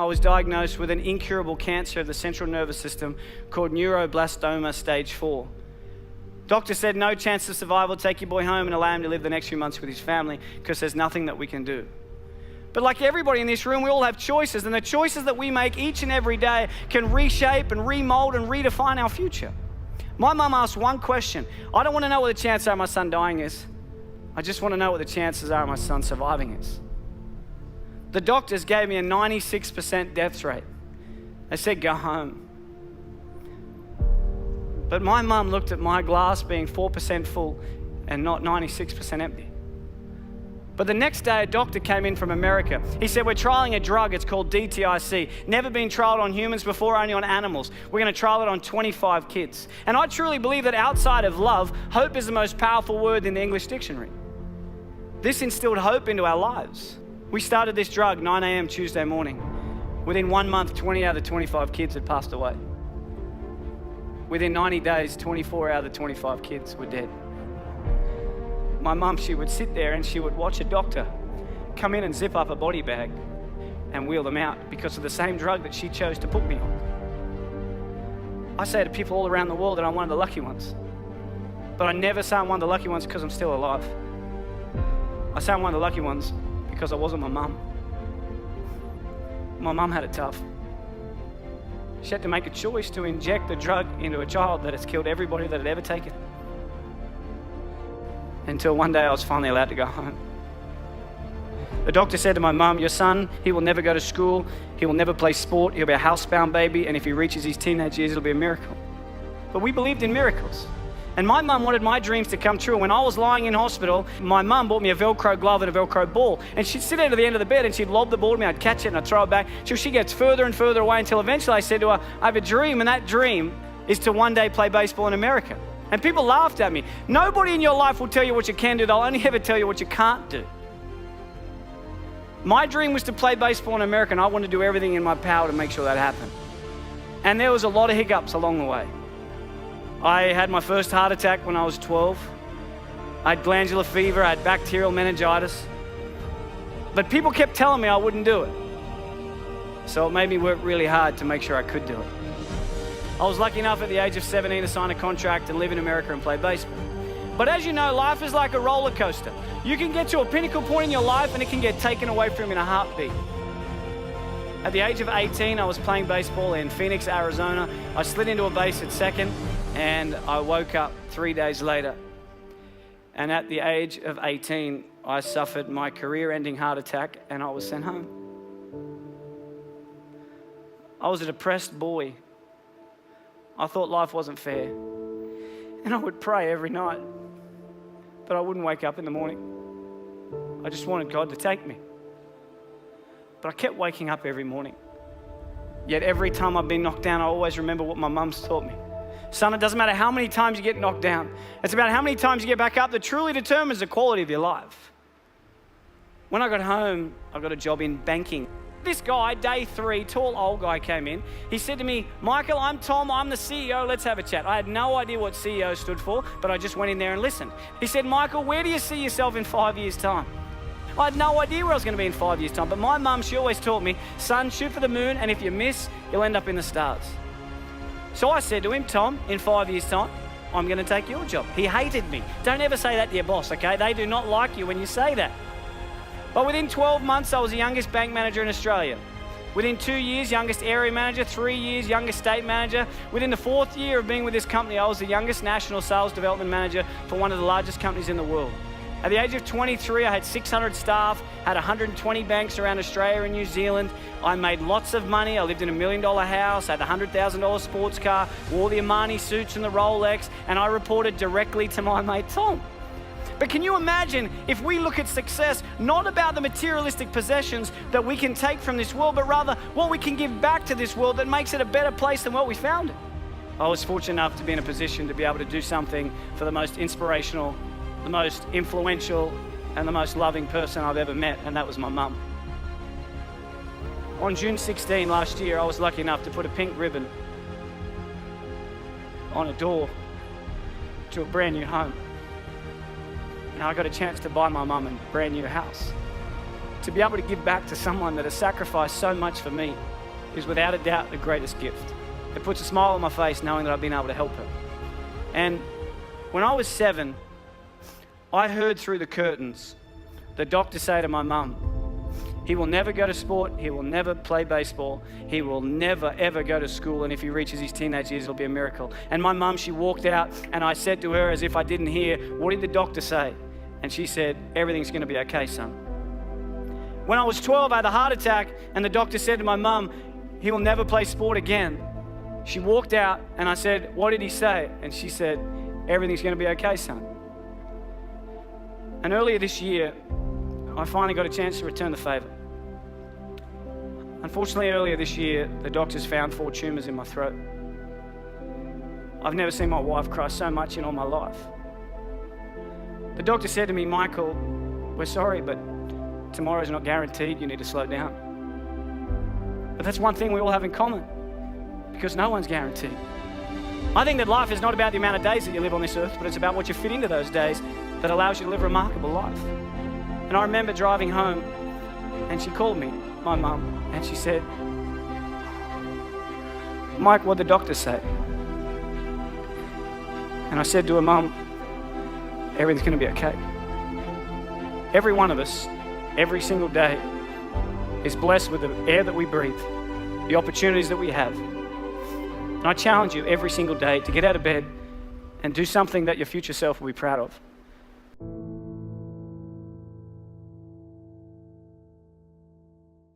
was diagnosed with an incurable cancer of the central nervous system called neuroblastoma stage 4. Doctor said no chance of survival, take your boy home and allow him to live the next few months with his family because there's nothing that we can do. But like everybody in this room, we all have choices, and the choices that we make each and every day can reshape and remold and redefine our future. My mum asked one question. I don't want to know what the chances are of my son dying is. I just want to know what the chances are of my son surviving is. The doctors gave me a 96% death rate. They said, go home. But my mum looked at my glass being 4% full and not 96% empty. But the next day, a doctor came in from America. He said, we're trialing a drug, it's called DTIC. Never been trialed on humans before, only on animals. We're gonna trial it on 25 kids. And I truly believe that outside of love, hope is the most powerful word in the English dictionary. This instilled hope into our lives. We started this drug 9 a.m. Tuesday morning. Within 1 month, 20 out of the 25 kids had passed away. Within 90 days, 24 out of the 25 kids were dead. My mum, she would sit there and she would watch a doctor come in and zip up a body bag and wheel them out because of the same drug that she chose to put me on. I say to people all around the world that I'm one of the lucky ones. But I never say I'm one of the lucky ones because I'm still alive. I say I'm one of the lucky ones because I wasn't my mum. My mum had it tough. She had to make a choice to inject the drug into a child that has killed everybody that had ever taken. Until one day I was finally allowed to go home. The doctor said to my mum, your son, he will never go to school, he will never play sport, he'll be a housebound baby, and if he reaches his teenage years, it'll be a miracle. But we believed in miracles. And my mum wanted my dreams to come true. When I was lying in hospital, my mum bought me a Velcro glove and a Velcro ball. And she'd sit at the end of the bed and she'd lob the ball to me. I'd catch it and I'd throw it back. Till she gets further and further away until eventually I said to her, I have a dream, and that dream is to one day play baseball in America. And people laughed at me. Nobody in your life will tell you what you can do. They'll only ever tell you what you can't do. My dream was to play baseball in America, and I wanted to do everything in my power to make sure that happened. And there was a lot of hiccups along the way. I had my first heart attack when I was 12. I had glandular fever, I had bacterial meningitis. But people kept telling me I wouldn't do it. So it made me work really hard to make sure I could do it. I was lucky enough at the age of 17 to sign a contract and live in America and play baseball. But as you know, life is like a roller coaster. You can get to a pinnacle point in your life and it can get taken away from you in a heartbeat. At the age of 18, I was playing baseball in Phoenix, Arizona. I slid into a base at second and I woke up 3 days later. And at the age of 18, I suffered my career-ending heart attack and I was sent home. I was a depressed boy. I thought life wasn't fair. And I would pray every night, but I wouldn't wake up in the morning. I just wanted God to take me. But I kept waking up every morning. Yet every time I've been knocked down, I always remember what my mum's taught me. Son, it doesn't matter how many times you get knocked down. It's about how many times you get back up that truly determines the quality of your life. When I got home, I got a job in banking. This guy, day 3, tall old guy came in. He said to me, Michael, I'm Tom, I'm the CEO, let's have a chat. I had no idea what CEO stood for, but I just went in there and listened. He said, Michael, where do you see yourself in 5 years' time? I had no idea where I was going to be in 5 years' time, but my mum, she always taught me, son, shoot for the moon, and if you miss, you'll end up in the stars. So I said to him, Tom, in 5 years' time, I'm going to take your job. He hated me. Don't ever say that to your boss, okay? They do not like you when you say that. But within 12 months, I was the youngest bank manager in Australia. Within 2 years, youngest area manager. 3 years, youngest state manager. Within the 4th year of being with this company, I was the youngest national sales development manager for one of the largest companies in the world. At the age of 23, I had 600 staff, had 120 banks around Australia and New Zealand. I made lots of money. I lived in $1 million house, had a $100,000 sports car, wore the Armani suits and the Rolex, and I reported directly to my mate Tom. But can you imagine if we look at success not about the materialistic possessions that we can take from this world, but rather what we can give back to this world that makes it a better place than what we found it? I was fortunate enough to be in a position to be able to do something for the most inspirational, the most influential, and the most loving person I've ever met, and that was my mum. On June 16 last year, I was lucky enough to put a pink ribbon on a door to a brand new home. And I got a chance to buy my mum a brand new house. To be able to give back to someone that has sacrificed so much for me is without a doubt the greatest gift. It puts a smile on my face knowing that I've been able to help her. And when I was 7, I heard through the curtains the doctor say to my mum, he will never go to sport, he will never play baseball, he will never ever go to school, and if he reaches his teenage years, it'll be a miracle. And my mum, she walked out, and I said to her as if I didn't hear, what did the doctor say? And she said, everything's gonna be okay, son. When I was 12, I had a heart attack, and the doctor said to my mum, he will never play sport again. She walked out, and I said, what did he say? And she said, everything's gonna be okay, son. And earlier this year, I finally got a chance to return the favor. Unfortunately, earlier this year, the doctors found 4 tumors in my throat. I've never seen my wife cry so much in all my life. The doctor said to me, Michael, we're sorry, but tomorrow's not guaranteed. You need to slow down. But that's one thing we all have in common, because no one's guaranteed. I think that life is not about the amount of days that you live on this earth, but it's about what you fit into those days that allows you to live a remarkable life. And I remember driving home, and she called me, my mum, and she said, Mike, what'd the doctor say? And I said to her, Mum, everything's gonna be okay. Every one of us, every single day, is blessed with the air that we breathe, the opportunities that we have. And I challenge you every single day to get out of bed and do something that your future self will be proud of.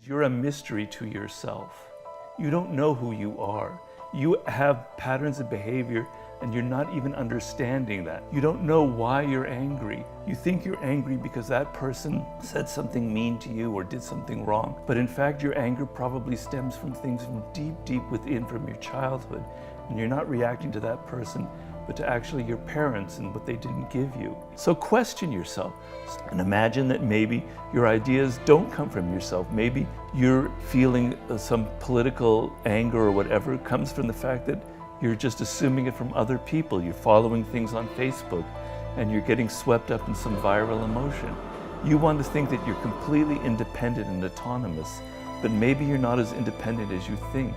You're a mystery to yourself. You don't know who you are. You have patterns of behavior and you're not even understanding that. You don't know why you're angry. You think you're angry because that person said something mean to you or did something wrong. But in fact, your anger probably stems from things from deep, deep within, from your childhood. And you're not reacting to that person, but to actually your parents and what they didn't give you. So question yourself and imagine that maybe your ideas don't come from yourself. Maybe you're feeling some political anger or whatever comes from the fact that you're just assuming it from other people. You're following things on Facebook and you're getting swept up in some viral emotion. You want to think that you're completely independent and autonomous, but maybe you're not as independent as you think.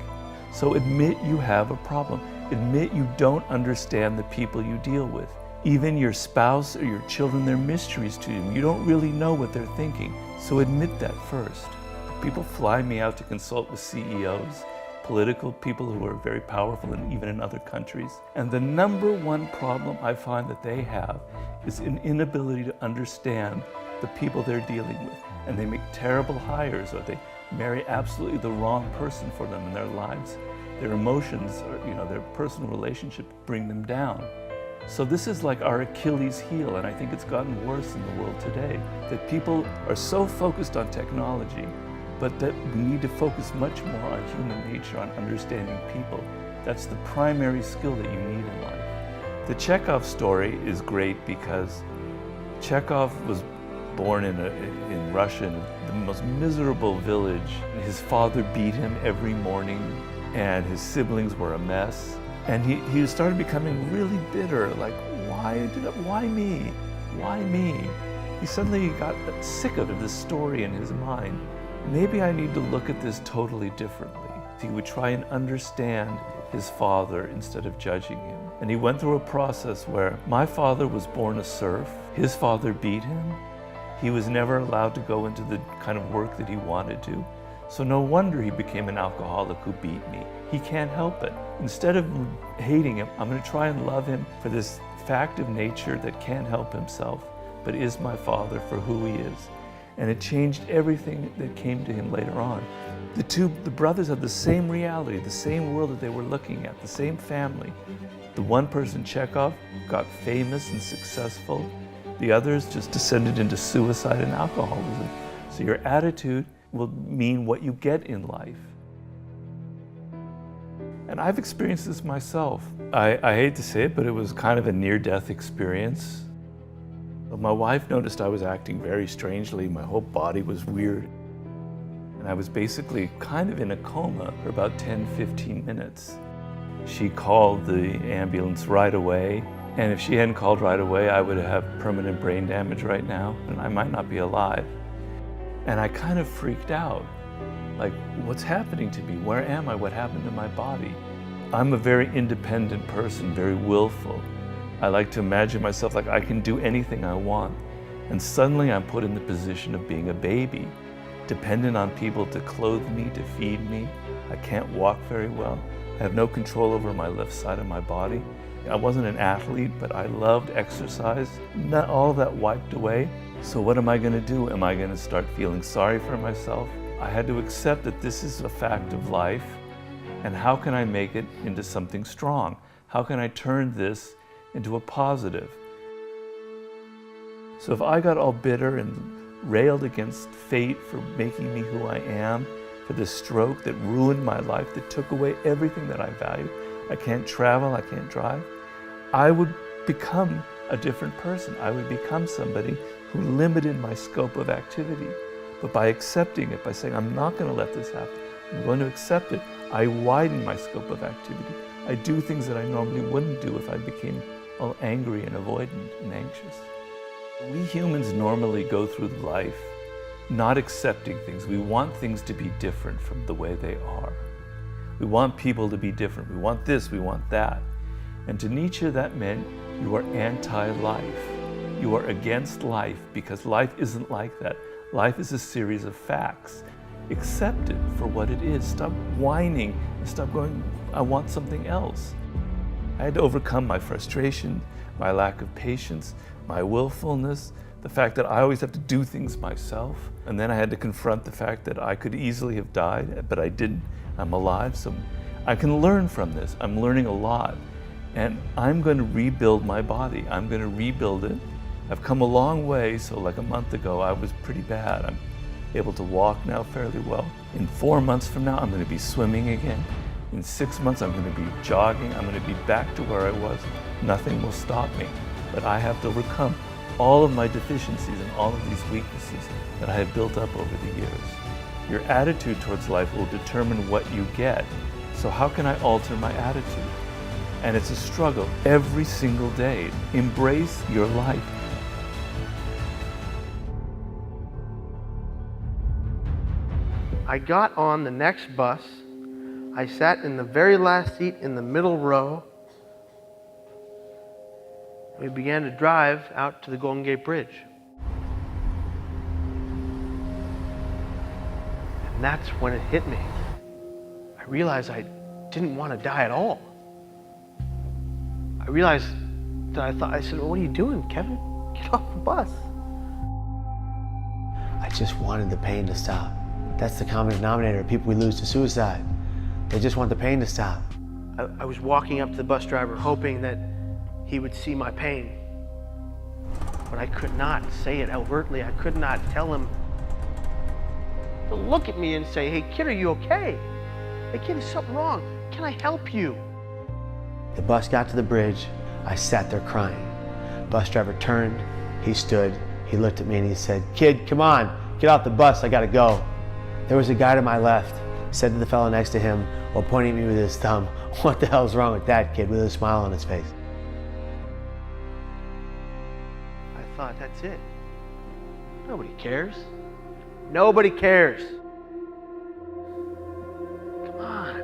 So admit you have a problem. Admit you don't understand the people you deal with. Even your spouse or your children, they're mysteries to you. You don't really know what they're thinking. So admit that first. People fly me out to consult with CEOs, political people who are very powerful and even in other countries. And the number one problem I find that they have is an inability to understand the people they're dealing with. And they make terrible hires or they marry absolutely the wrong person for them in their lives. Their emotions or their personal relationship bring them down. So this is like our Achilles heel, and I think it's gotten worse in the world today, that people are so focused on technology, but that we need to focus much more on human nature, on understanding people. That's the primary skill that you need in life. The Chekhov story is great because Chekhov was born in Russia, in the most miserable village. His father beat him every morning, and his siblings were a mess. And he started becoming really bitter, like, why me? Why me? He suddenly got sick of this story in his mind. Maybe I need to look at this totally differently. He would try and understand his father instead of judging him. And he went through a process where my father was born a serf, his father beat him, he was never allowed to go into the kind of work that he wanted to. So no wonder he became an alcoholic who beat me. He can't help it. Instead of hating him, I'm going to try and love him for this fact of nature that can't help himself, but is my father for who he is. And it changed everything that came to him later on. The brothers had the same reality, the same world that they were looking at, the same family. The one person, Chekhov, got famous and successful. The others just descended into suicide and alcoholism. So your attitude will mean what you get in life. And I've experienced this myself. I hate to say it, but it was kind of a near-death experience. My wife noticed I was acting very strangely. My whole body was weird. And I was basically kind of in a coma for about 10, 15 minutes. She called the ambulance right away. And if she hadn't called right away, I would have permanent brain damage right now, and I might not be alive. And I kind of freaked out. Like, what's happening to me? Where am I? What happened to my body? I'm a very independent person, very willful. I like to imagine myself like I can do anything I want. And suddenly I'm put in the position of being a baby, dependent on people to clothe me, to feed me. I can't walk very well. I have no control over my left side of my body. I wasn't an athlete, but I loved exercise. Not all of that wiped away. So what am I going to do? Am I going to start feeling sorry for myself? I had to accept that this is a fact of life, and how can I make it into something strong? How can I turn this into a positive? So if I got all bitter and railed against fate for making me who I am, for this stroke that ruined my life, that took away everything that I value, I can't travel, I can't drive, I would become a different person. I would become somebody who limited my scope of activity. But by accepting it, by saying, I'm not going to let this happen, I'm going to accept it, I widen my scope of activity. I do things that I normally wouldn't do if I became all angry and avoidant and anxious. We humans normally go through life not accepting things. We want things to be different from the way they are. We want people to be different. We want this, we want that. And to Nietzsche, that meant you are anti-life. You are against life because life isn't like that. Life is a series of facts. Accept it for what it is. Stop whining and stop going, I want something else. I had to overcome my frustration, my lack of patience, my willfulness, the fact that I always have to do things myself. And then I had to confront the fact that I could easily have died, but I didn't. I'm alive, so I can learn from this. I'm learning a lot. And I'm going to rebuild my body. I'm going to rebuild it. I've come a long way, so like a month ago, I was pretty bad. I'm able to walk now fairly well. In 4 months from now, I'm going to be swimming again. In 6 months, I'm going to be jogging. I'm going to be back to where I was. Nothing will stop me. But I have to overcome all of my deficiencies and all of these weaknesses that I have built up over the years. Your attitude towards life will determine what you get. So how can I alter my attitude? And it's a struggle every single day. Embrace your life. I got on the next bus. I sat in the very last seat in the middle row. We began to drive out to the Golden Gate Bridge. And that's when it hit me. I realized I didn't want to die at all. I realized that I said, well, what are you doing, Kevin? Get off the bus. I just wanted the pain to stop. That's the common denominator of people we lose to suicide. They just want the pain to stop. I was walking up to the bus driver hoping that he would see my pain. But I could not say it overtly. I could not tell him to look at me and say, hey kid, are you okay? Hey kid, is something wrong? Can I help you? The bus got to the bridge. I sat there crying. Bus driver turned, he stood, he looked at me and he said, kid, come on, get off the bus, I gotta go. There was a guy to my left, said to the fellow next to him while pointing at me with his thumb, what the hell's wrong with that kid, with a smile on his face. I thought, that's it. Nobody cares. Nobody cares. Come on.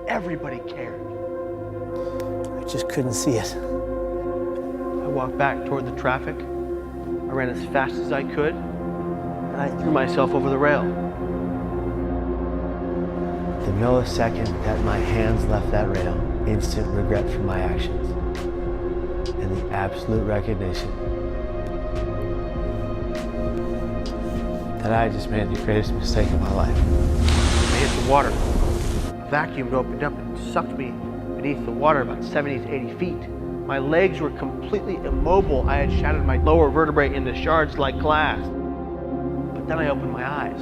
Everybody cared. I just couldn't see it. I walked back toward the traffic. I ran as fast as I could, and I threw myself over the rail. The millisecond that my hands left that rail, instant regret for my actions. And the absolute recognition that I just made the greatest mistake of my life. I hit the water. A vacuum opened up and sucked me beneath the water about 70 to 80 feet. My legs were completely immobile. I had shattered my lower vertebrae into shards like glass. But then I opened my eyes.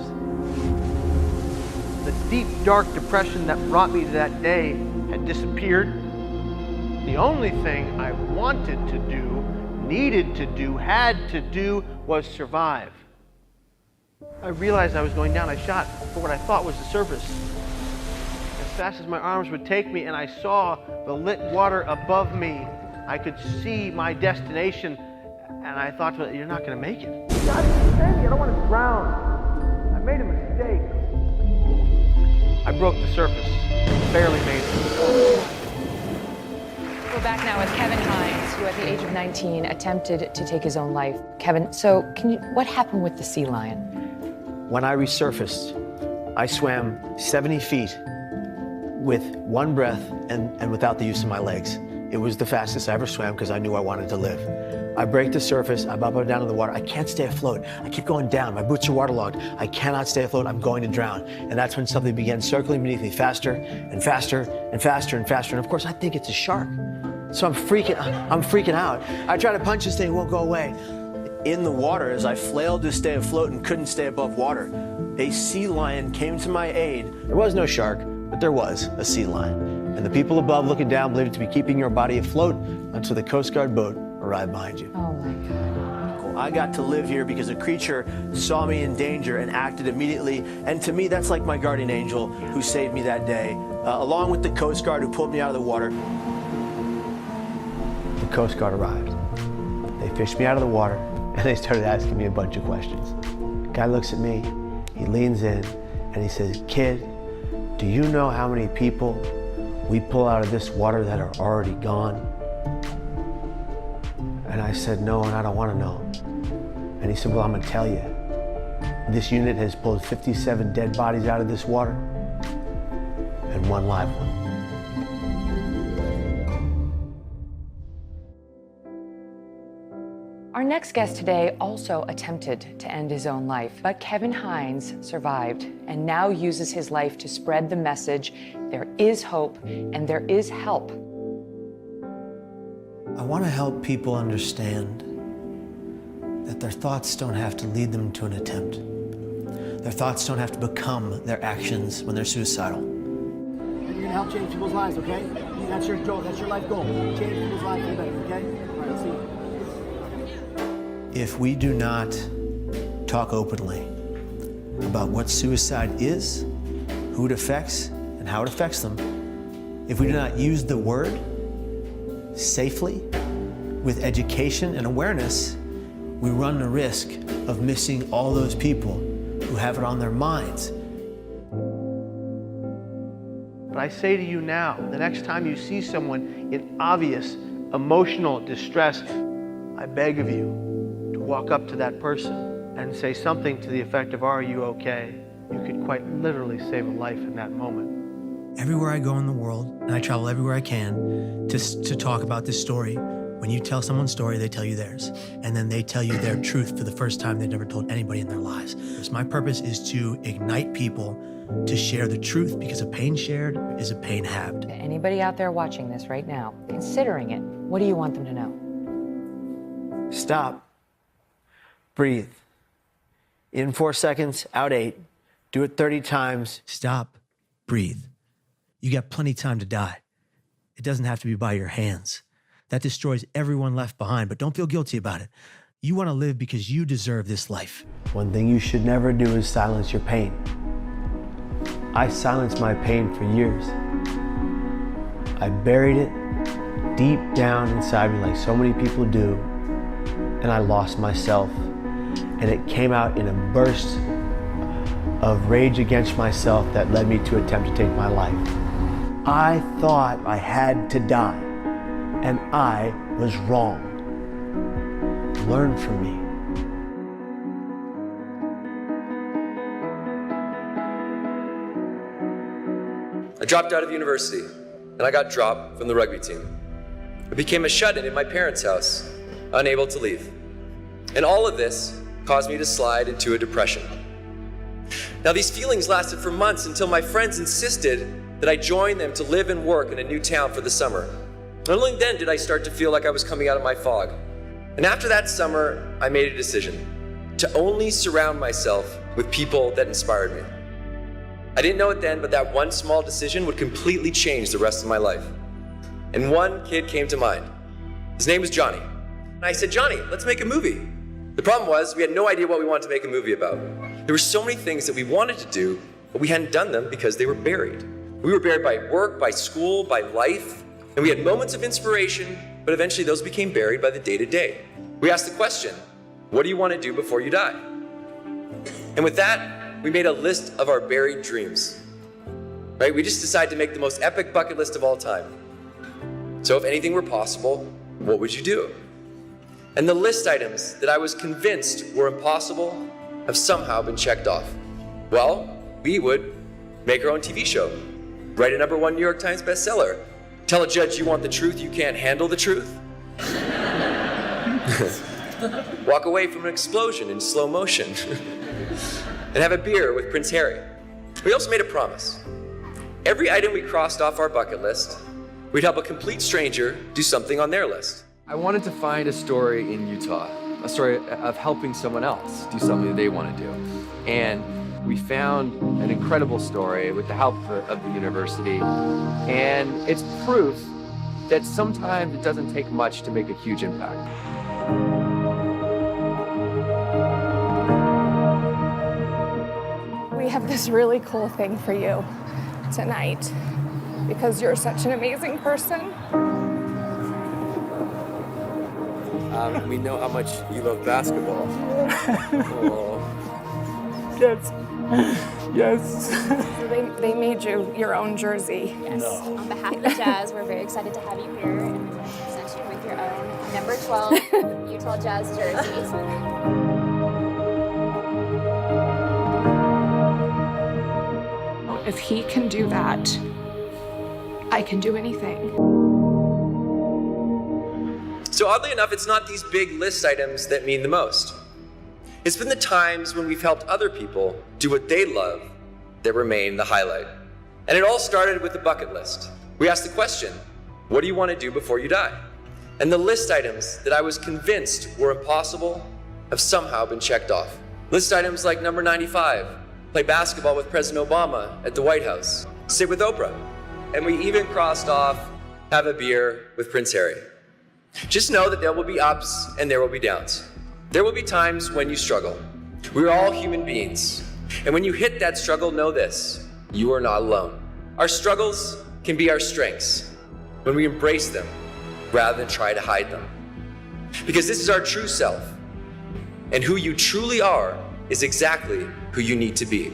The deep, dark depression that brought me to that day had disappeared. The only thing I wanted to do, needed to do, had to do was survive. I realized I was going down. I shot for what I thought was the surface. As fast as my arms would take me, and I saw the lit water above me, I could see my destination, and I thought, you're not going to make it. God, save me. I don't want to drown. I made a mistake. I broke the surface, barely made it. We're back now with Kevin Hines, who at the age of 19 attempted to take his own life. Kevin, so what happened with the sea lion? When I resurfaced, I swam 70 feet with one breath and without the use of my legs. It was the fastest I ever swam because I knew I wanted to live. I break the surface, I'm up and down in the water. I can't stay afloat. I keep going down. My boots are waterlogged. I cannot stay afloat. I'm going to drown. And that's when something began circling beneath me faster and faster and faster and faster. And of course, I think it's a shark. So I'm freaking out. I try to punch this thing, it won't go away. In the water, as I flailed to stay afloat and couldn't stay above water, a sea lion came to my aid. There was no shark, but there was a sea lion. And the people above looking down believed it to be keeping your body afloat until the Coast Guard boat arrived behind you. Oh my God. I got to live here because a creature saw me in danger and acted immediately. And to me, that's like my guardian angel who saved me that day, along with the Coast Guard who pulled me out of the water. The Coast Guard arrived. They fished me out of the water and they started asking me a bunch of questions. The guy looks at me, he leans in and he says, "Kid, do you know how many people we pull out of this water that are already gone?" And I said, "No, and I don't want to know." And he said, "Well, I'm going to tell you. This unit has pulled 57 dead bodies out of this water and one live one." Our next guest today also attempted to end his own life, but Kevin Hines survived and now uses his life to spread the message there is hope and there is help. I want to help people understand that their thoughts don't have to lead them to an attempt. Their thoughts don't have to become their actions when they're suicidal. You're gonna help change people's lives, okay? That's your goal, that's your life goal. Change people's lives for the better, okay? All right, let's see. If we do not talk openly about what suicide is, who it affects, and how it affects them, if we do not use the word safely, with education and awareness, we run the risk of missing all those people who have it on their minds. But I say to you now, the next time you see someone in obvious emotional distress, I beg of you to walk up to that person and say something to the effect of, "Are you okay?" You could quite literally save a life in that moment. Everywhere I go in the world, and I travel everywhere I can to talk about this story, when you tell someone's story, they tell you theirs. And then they tell you their truth for the first time they've never told anybody in their lives. So my purpose is to ignite people to share the truth, because a pain shared is a pain halved. Anybody out there watching this right now, considering it, what do you want them to know? Stop. Breathe. In 4 seconds, out 8. Do it 30 times. Stop. Breathe. You got plenty of time to die. It doesn't have to be by your hands. That destroys everyone left behind, but don't feel guilty about it. You want to live because you deserve this life. One thing you should never do is silence your pain. I silenced my pain for years. I buried it deep down inside me like so many people do, and I lost myself. And it came out in a burst of rage against myself that led me to attempt to take my life. I thought I had to die, and I was wrong. Learn from me. I dropped out of university, and I got dropped from the rugby team. I became a shut-in in my parents' house, unable to leave. And all of this caused me to slide into a depression. Now, these feelings lasted for months until my friends insisted that I join them to live and work in a new town for the summer. Not only then did I start to feel like I was coming out of my fog. And after that summer, I made a decision to only surround myself with people that inspired me. I didn't know it then, but that one small decision would completely change the rest of my life. And one kid came to mind. His name was Johnny. And I said, "Johnny, let's make a movie." The problem was we had no idea what we wanted to make a movie about. There were so many things that we wanted to do, but we hadn't done them because they were buried. We were buried by work, by school, by life, and we had moments of inspiration, but eventually those became buried by the day-to-day. We asked the question, what do you want to do before you die? And with that, we made a list of our buried dreams. right? We just decide to make the most epic bucket list of all time. So if anything were possible, what would you do? And the list items that I was convinced were impossible have somehow been checked off. Well, we would make our own TV show, write a #1 New York Times bestseller, tell a judge you want the truth, you can't handle the truth, walk away from an explosion in slow motion, and have a beer with Prince Harry. We also made a promise. Every item we crossed off our bucket list, we'd help a complete stranger do something on their list. I wanted to find a story in Utah, a story of helping someone else do something that they want to do. And we found an incredible story with the help of the university. And it's proof that sometimes it doesn't take much to make a huge impact. We have this really cool thing for you tonight because you're such an amazing person. We know how much you love basketball. Yes. Yes. So they made you your own jersey. Yes. No. On behalf of the Jazz, we're very excited to have you here and present you with your own number 12 Utah Jazz jerseys. If he can do that, I can do anything. So oddly enough, it's not these big list items that mean the most. It's been the times when we've helped other people do what they love that remain the highlight. And it all started with a bucket list. We asked the question, what do you want to do before you die? And the list items that I was convinced were impossible have somehow been checked off. List items like number 95, play basketball with President Obama at the White House, sit with Oprah. And we even crossed off, have a beer with Prince Harry. Just know that there will be ups and there will be downs. There will be times when you struggle. We're all human beings. And when you hit that struggle, know this, you are not alone. Our struggles can be our strengths when we embrace them rather than try to hide them. Because this is our true self. And who you truly are is exactly who you need to be.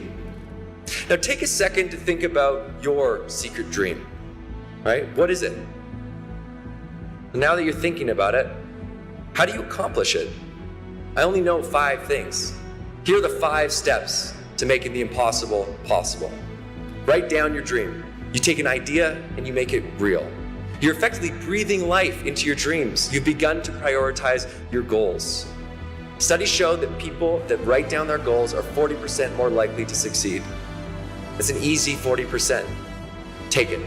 Now take a second to think about your secret dream, right? What is it? And now that you're thinking about it, how do you accomplish it? I only know 5 things. Here are the 5 steps to making the impossible possible. Write down your dream. You take an idea and you make it real. You're effectively breathing life into your dreams. You've begun to prioritize your goals. Studies show that people that write down their goals are 40% more likely to succeed. It's an easy 40%. Take it.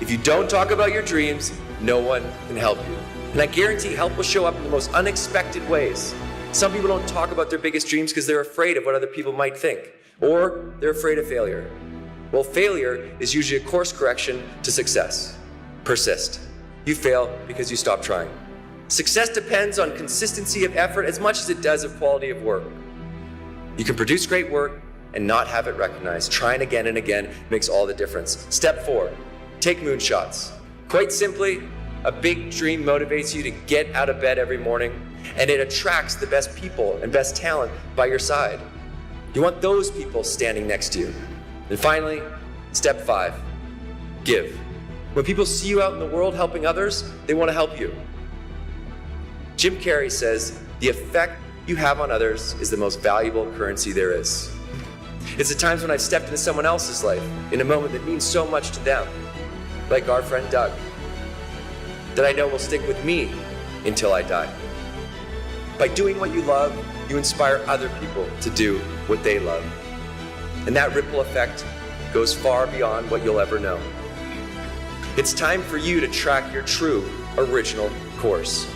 If you don't talk about your dreams, no one can help you. And I guarantee help will show up in the most unexpected ways. Some people don't talk about their biggest dreams because they're afraid of what other people might think, or they're afraid of failure. Well, failure is usually a course correction to success. Persist. You fail because you stop trying. Success depends on consistency of effort as much as it does of quality of work. You can produce great work and not have it recognized. Trying again and again makes all the difference. Step 4, take moonshots. Quite simply, a big dream motivates you to get out of bed every morning, and it attracts the best people and best talent by your side. You want those people standing next to you. And finally, step 5, give. When people see you out in the world helping others, they want to help you. Jim Carrey says, the effect you have on others is the most valuable currency there is. It's the times when I've stepped into someone else's life in a moment that means so much to them, like our friend Doug, that I know will stick with me until I die. By doing what you love, you inspire other people to do what they love. And that ripple effect goes far beyond what you'll ever know. It's time for you to track your true, original course.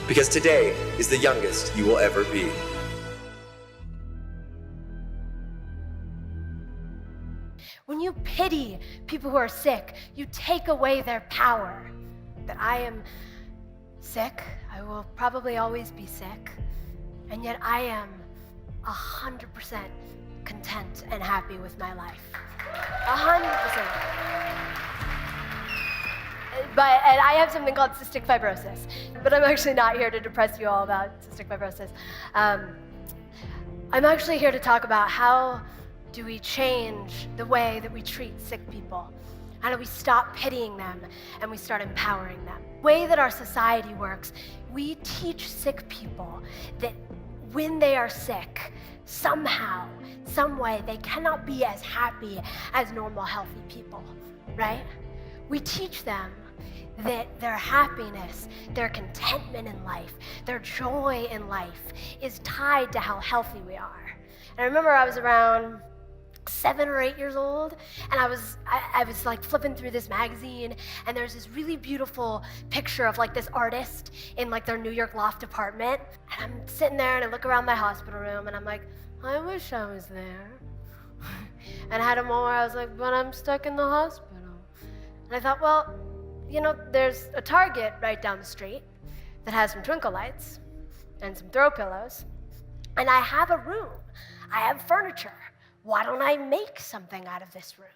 Because today is the youngest you will ever be. When you pity people who are sick, you take away their power. That I am sick, I will probably always be sick, and yet I am 100% content and happy with my life. 100%. And I have something called cystic fibrosis, but I'm actually not here to depress you all about cystic fibrosis. I'm actually here to talk about how do we change the way that we treat sick people? How do we stop pitying them and we start empowering them? The way that our society works, we teach sick people that when they are sick, somehow, some way, they cannot be as happy as normal, healthy people, right? We teach them that their happiness, their contentment in life, their joy in life is tied to how healthy we are. And I remember I was around 7 or 8 years old, and I was like flipping through this magazine, and there's this really beautiful picture of like this artist in like their New York loft apartment, and I'm sitting there and I look around my hospital room and I'm like, I wish I was there. And I had a moment where I was like, but I'm stuck in the hospital. And I thought, well, you know, there's a Target right down the street that has some twinkle lights and some throw pillows, and I have a room, I have furniture. Why don't I make something out of this room?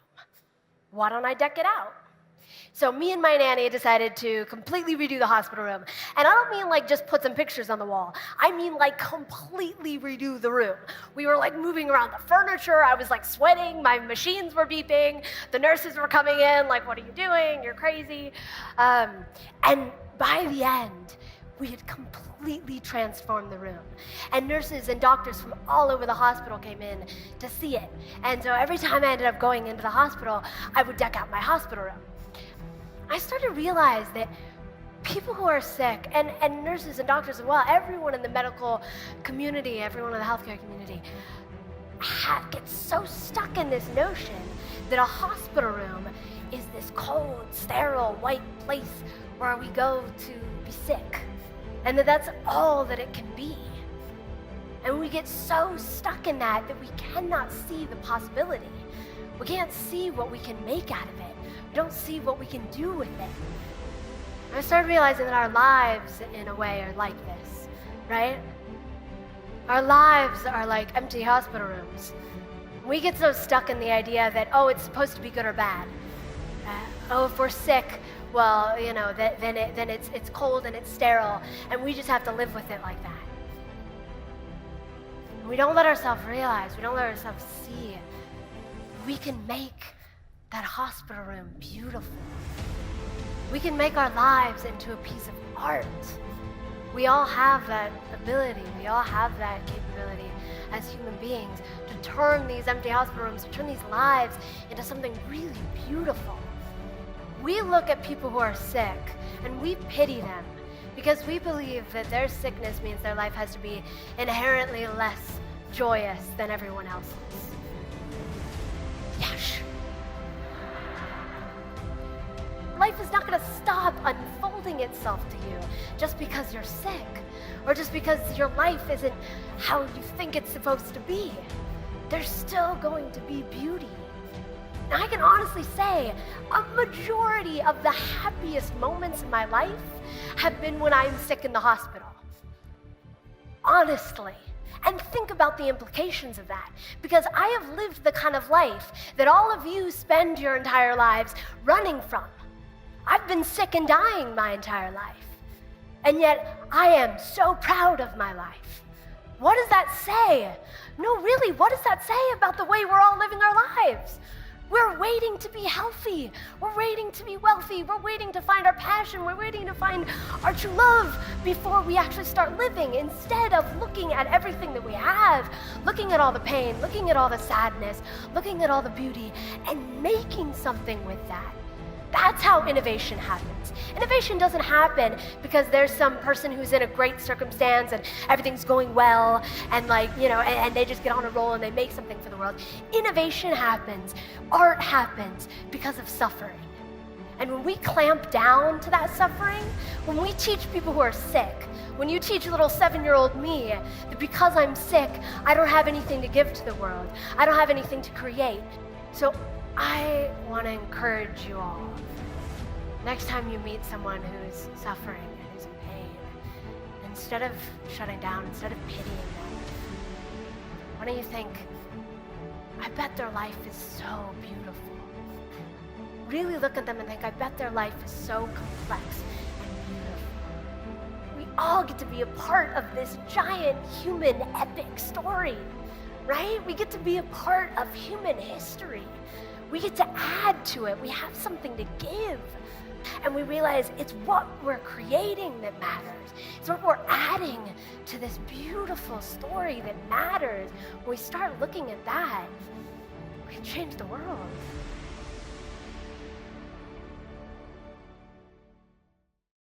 Why don't I deck it out? So me and my nanny decided to completely redo the hospital room. And I don't mean like just put some pictures on the wall. I mean like completely redo the room. We were like moving around the furniture. I was like sweating. My machines were beeping. The nurses were coming in like, what are you doing? You're crazy. And by the end, we had completely transformed the room. And nurses and doctors from all over the hospital came in to see it. And so every time I ended up going into the hospital, I would deck out my hospital room. I started to realize that people who are sick, and nurses and doctors as well, everyone in the medical community, everyone in the healthcare community, gets so stuck in this notion that a hospital room is this cold, sterile, white place where we go to be sick. And that's all that it can be. And we get so stuck in that we cannot see the possibility. We can't see what we can make out of it. We don't see what we can do with it. I started realizing that our lives, in a way, are like this, right? Our lives are like empty hospital rooms. We get so stuck in the idea that, oh, it's supposed to be good or bad. Oh, if we're sick, well, you know, then it's cold and it's sterile, and we just have to live with it like that. We don't let ourselves realize, we don't let ourselves see, we can make that hospital room beautiful. We can make our lives into a piece of art. We all have that ability, we all have that capability as human beings to turn these empty hospital rooms, to turn these lives into something really beautiful. We look at people who are sick and we pity them because we believe that their sickness means their life has to be inherently less joyous than everyone else's. Yes. Life is not going to stop unfolding itself to you just because you're sick or just because your life isn't how you think it's supposed to be. There's still going to be beauty. And I can honestly say a majority of the happiest moments in my life have been when I'm sick in the hospital. Honestly. And think about the implications of that, because I have lived the kind of life that all of you spend your entire lives running from. I've been sick and dying my entire life, and yet I am so proud of my life. What does that say? No, really, what does that say about the way we're all living our lives? We're waiting to be healthy. We're waiting to be wealthy. We're waiting to find our passion. We're waiting to find our true love before we actually start living, instead of looking at everything that we have, looking at all the pain, looking at all the sadness, looking at all the beauty, and making something with that. That's how innovation happens. Innovation doesn't happen because there's some person who's in a great circumstance and everything's going well and and they just get on a roll and they make something for the world. Innovation happens, art happens because of suffering. And when we clamp down to that suffering, when we teach people who are sick, when you teach little 7-year-old me that because I'm sick, I don't have anything to give to the world, I don't have anything to create. So I want to encourage you all, next time you meet someone who's suffering and who's in pain, instead of shutting down, instead of pitying them, why don't you think, I bet their life is so beautiful. Really look at them and think, I bet their life is so complex and beautiful. We all get to be a part of this giant human epic story. right? We get to be a part of human history. We get to add to it. We have something to give. And we realize it's what we're creating that matters. It's what we're adding to this beautiful story that matters. When we start looking at that, we can change the world.